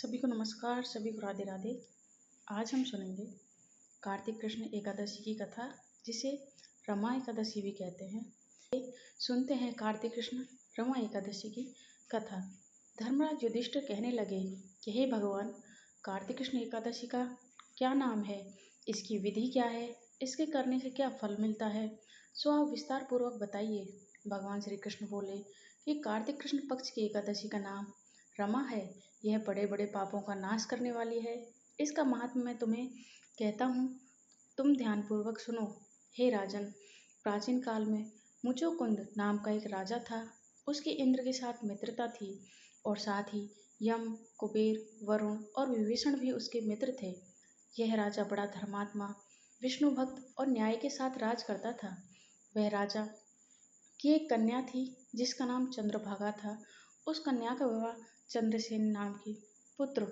सभी को नमस्कार, सभी को राधे राधे। आज हम सुनेंगे कार्तिक कृष्ण एकादशी की कथा, जिसे रमा एकादशी भी कहते हैं। सुनते हैं कार्तिक कृष्ण रमा एकादशी की कथा। धर्मराज युधिष्ठिर कहने लगे कि हे भगवान, कार्तिक कृष्ण एकादशी का क्या नाम है, इसकी विधि क्या है, इसके करने से क्या फल मिलता है, सो आप विस्तार पूर्वक बताइए। भगवान श्री कृष्ण बोले कि कार्तिक कृष्ण पक्ष की एकादशी का नाम रमा है। यह बड़े बड़े पापों का नाश करने वाली है। इसका महात्म्य मैं तुम्हें कहता हूँ, तुम ध्यानपूर्वक सुनो। हे राजन, प्राचीन काल में मुचोकुंद नाम का एक राजा था। उसकी इंद्र के साथ मित्रता थी और साथ ही यम, कुबेर, वरुण और विभीषण भी उसके मित्र थे। यह राजा बड़ा धर्मात्मा, विष्णु भक्त और न्याय के साथ राज करता था। वह राजा की एक कन्या थी जिसका नाम चंद्रभागा था। उस कन्या का विवाह चंद्रसेन नाम की पुत्र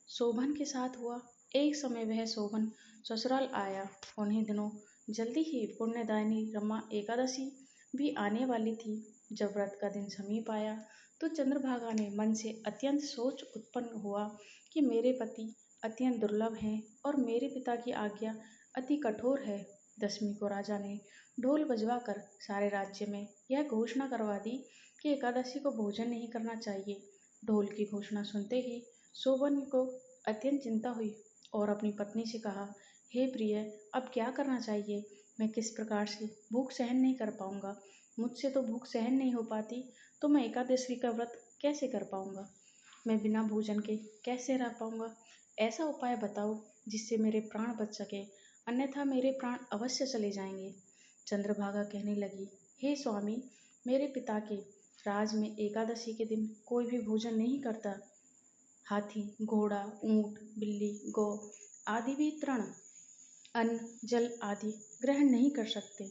शोभन के साथ हुआ। एक समय वह शोभन ससुराल आया। उन्हीं दिनों जल्दी ही पुण्यदायिनी रमा एकादशी भी आने वाली थी। जब व्रत का दिन समीप आया तो चंद्रभागा ने मन से अत्यंत सोच उत्पन्न हुआ कि मेरे पति अत्यंत दुर्लभ हैं और मेरे पिता की आज्ञा अति कठोर है। दशमी को राजा ने ढोल बजवाकर सारे राज्य में यह घोषणा करवा दी कि एकादशी को भोजन नहीं करना चाहिए। ढोल की घोषणा सुनते ही शोभन को अत्यंत चिंता हुई और अपनी पत्नी से कहा, हे प्रिय, अब क्या करना चाहिए? मैं किस प्रकार से भूख सहन नहीं कर पाऊंगा? मुझसे तो भूख सहन नहीं हो पाती, तो मैं एकादशी का व्रत कैसे कर पाऊंगा? मैं बिना भोजन के कैसे रह पाऊंगा? ऐसा उपाय बताओ जिससे मेरे प्राण बच सके, अन्यथा मेरे प्राण अवश्य चले जाएंगे। चंद्रभागा कहने लगी, हे स्वामी, मेरे पिता के राज में एकादशी के दिन कोई भी भोजन नहीं करता। हाथी, घोड़ा, ऊंट, बिल्ली, गौ आदि भी तृण, अन्न, जल आदि ग्रहण नहीं कर सकते।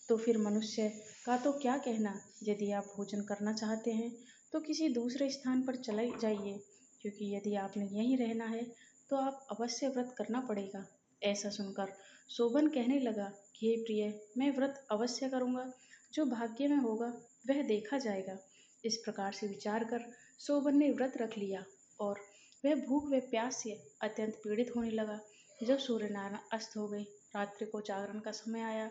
तो फिर मनुष्य का तो क्या कहना। यदि आप भोजन करना चाहते हैं तो किसी दूसरे स्थान पर चले जाइए, क्योंकि यदि आपने यहीं रहना है तो आप अवश्य व्रत करना पड़ेगा। ऐसा सुनकर शोभन कहने लगा कि हे प्रिय, मैं व्रत अवश्य करूंगा, जो भाग्य में होगा वह देखा जाएगा। इस प्रकार से विचार कर शोभन ने व्रत रख लिया और वह भूख व प्यास से अत्यंत पीड़ित होने लगा। जब सूर्य नारायण अस्त हो गए, रात्रि को जागरण का समय आया,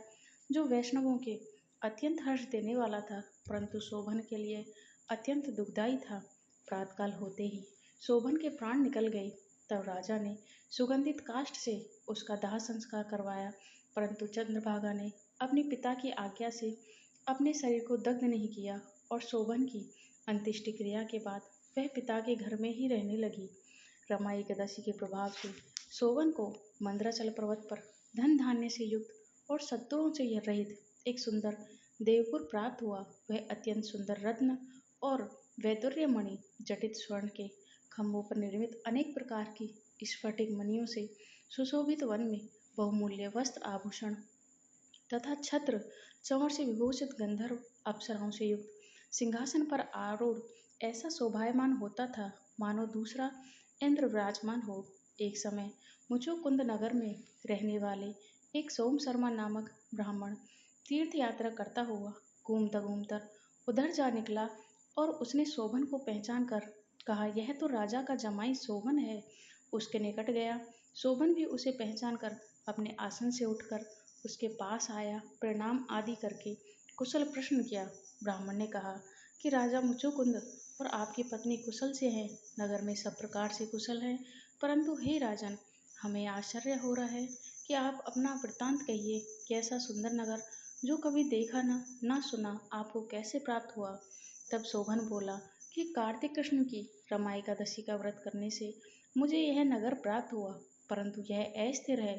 जो वैष्णवों के अत्यंत हर्ष देने वाला था, परंतु शोभन के लिए अत्यंत दुखदायी था। प्रातःकाल होते ही शोभन के प्राण निकल गए। तब राजा ने सुगंधित काष्ठ से उसका दाह संस्कार करवाया, परंतु चंद्रभागा ने अपने पिता की आज्ञा से अपने शरीर को दग्ध नहीं किया और शोभन की अंत्येष्टि क्रिया के बाद वह पिता के घर में ही रहने लगी। रमा एकादशी के प्रभाव से शोभन को मंदराचल पर्वत पर धन धान्य से युक्त और शत्रुओं से रहित एक सुंदर देवपुर प्राप्त हुआ। वह अत्यंत सुंदर रत्न और वैदुर्य मणि जटित स्वर्ण के खंभों पर निर्मित अनेक प्रकार की स्फटिक मणियों से सुशोभित वन में बहुमूल्य वस्त्र आभूषण तथा छत्र चंवर से विभूषित गंधर्व अप्सराओं से युक्त सिंहासन पर आरूढ़ ऐसा शोभायमान होता था, मानो दूसरा इंद्र विराजमान हो। एक समय मुचुकुंद नगर में रहने वाले एक सोम शर्मा नामक ब्राह्मण तीर्थ यात्रा करता हुआ घूमता उधर जा निकला और उसने शोभन को पहचान कर कहा, यह तो राजा का जमाई शोभन है। उसके निकट गया। शोभन भी उसे पहचान कर अपने आसन से उठकर उसके पास आया। प्रणाम आदि करके कुशल प्रश्न किया। ब्राह्मण ने कहा कि राजा मुचुकुंद और आपकी पत्नी कुशल से हैं। नगर में सब प्रकार से कुशल हैं, परंतु हे राजन, हमें आश्चर्य हो रहा है कि आप अपना वृत्तांत कहिए कि ऐसा सुंदर नगर जो कभी देखा ना सुना आपको कैसे प्राप्त हुआ। तब शोभन बोला कि कार्तिक कृष्ण की रमा एकादशी का व्रत करने से मुझे यह नगर प्राप्त हुआ, परंतु यह अस्थिर है।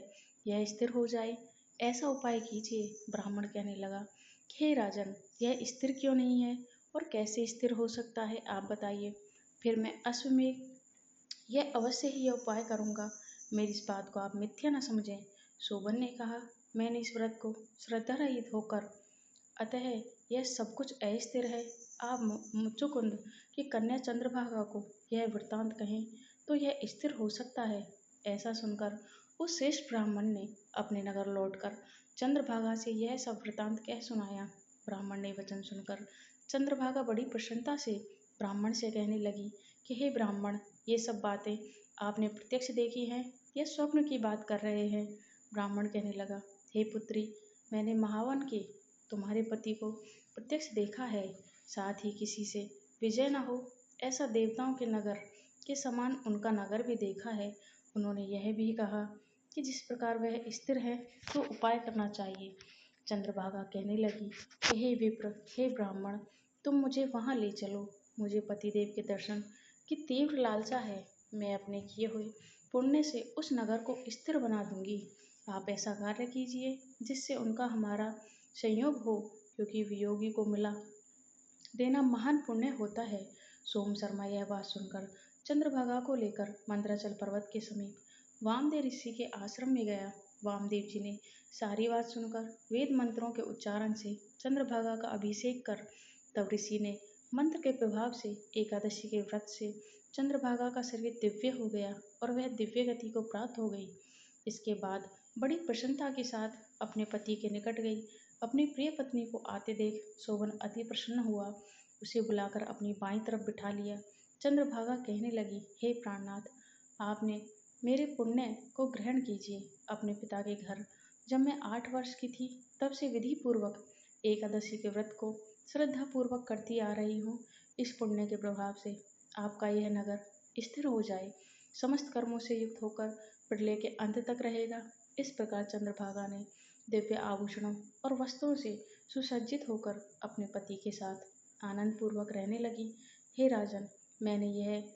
यह स्थिर हो जाए ऐसा उपाय कीजिए। ब्राह्मण कहने लगा, हे राजन, यह स्थिर क्यों नहीं है और कैसे स्थिर हो सकता है, आप बताइए। फिर मैं अश्वमेध यह अवश्य ही यह उपाय करूंगा। मेरी इस बात को आप मिथ्या न समझें। शोभन ने कहा, मैंने इस व्रत को श्रद्धा रहित होकर, अतः यह सब कुछ अस्थिर है। आप मुचुकुंद की कन्या चंद्रभागा को यह वृत्तांत कहें तो यह स्थिर हो सकता है। ऐसा सुनकर उस श्रेष्ठ ब्राह्मण ने अपने नगर लौटकर चंद्रभागा से यह सब वृत्तांत कह सुनाया। ब्राह्मण ने वचन सुनकर चंद्रभागा बड़ी प्रसन्नता से ब्राह्मण से कहने लगी कि हे ब्राह्मण, ये सब बातें आपने प्रत्यक्ष देखी हैं या स्वप्न की बात कर रहे हैं? ब्राह्मण कहने लगा, हे पुत्री, मैंने महावन के तुम्हारे पति को प्रत्यक्ष देखा है, साथ ही किसी से विजय न हो ऐसा देवताओं के नगर के समान उनका नगर भी देखा है। उन्होंने यह भी कहा कि जिस प्रकार वह स्थिर है तो उपाय करना चाहिए। चंद्रभागा कहने लगी, हे विप्र, हे ब्राह्मण, तुम मुझे वहाँ ले चलो। मुझे पतिदेव के दर्शन की तीव्र लालसा है। मैं अपने किए हुए पुण्य से उस नगर को स्थिर बना दूंगी। आप ऐसा कार्य कीजिए जिससे उनका हमारा संयोग हो, क्योंकि वियोगी को मिला देना महान पुण्य होता है। सोम शर्मा यह बात सुनकर चंद्रभागा को लेकर मंदराचल पर्वत के समीप वामदेव ऋषि के आश्रम में गया। वामदेव जी ने सारी बात सुनकर वेद मंत्रों के उच्चारण से चंद्रभागा का अभिषेक कर तब ऋषि ने मंत्र के प्रभाव से एकादशी के व्रत से चंद्रभागा का शरीर दिव्य हो गया और वह दिव्य गति को प्राप्त हो गई। इसके बाद बड़ी प्रसन्नता के साथ अपने पति के निकट गई। अपनी प्रिय पत्नी को आते देख शोभन अति प्रसन्न हुआ। उसे बुलाकर अपनी बाईं तरफ बिठा लिया। चंद्रभागा कहने लगी, हे प्राणनाथ, आपने मेरे पुण्य को ग्रहण कीजिए। अपने पिता के घर जब मैं 8 वर्ष की थी तब से विधि पूर्वक एकादशी के व्रत को श्रद्धा पूर्वक करती आ रही हूँ। इस पुण्य के प्रभाव से आपका यह नगर स्थिर हो जाए, समस्त कर्मों से युक्त होकर प्रलय के अंत तक रहेगा। इस प्रकार चंद्रभागा ने दिव्य आभूषणों और वस्त्रों से सुसज्जित होकर अपने पति के साथ आनंद पूर्वक रहने लगी। हे राजन, मैंने यह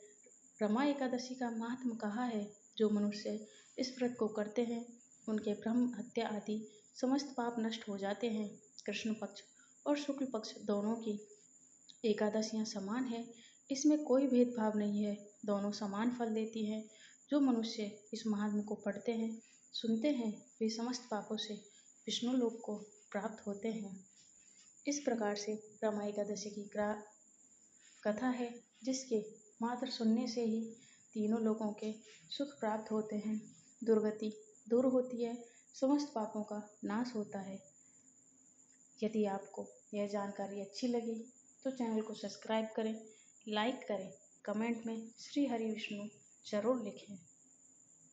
रमा एकादशी का महात्म कहा है। जो मनुष्य इस व्रत को करते हैं उनके ब्रह्म हत्या आदि समस्त पाप नष्ट हो जाते हैं। कृष्ण पक्ष और शुक्ल पक्ष दोनों की एकादशियां समान है, इसमें कोई भेदभाव नहीं है, दोनों समान फल देती हैं। जो मनुष्य इस महात्म को पढ़ते हैं, सुनते हैं, वे समस्त पापों से विष्णु लोक को प्राप्त होते हैं। इस प्रकार से रमा एकादशी की कथा है, जिसके मात्र सुनने से ही तीनों लोगों के सुख प्राप्त होते हैं, दुर्गति दूर होती है, समस्त पापों का नाश होता है। यदि आपको यह जानकारी अच्छी लगी तो चैनल को सब्सक्राइब करें, लाइक करें, कमेंट में श्री हरि विष्णु जरूर लिखें।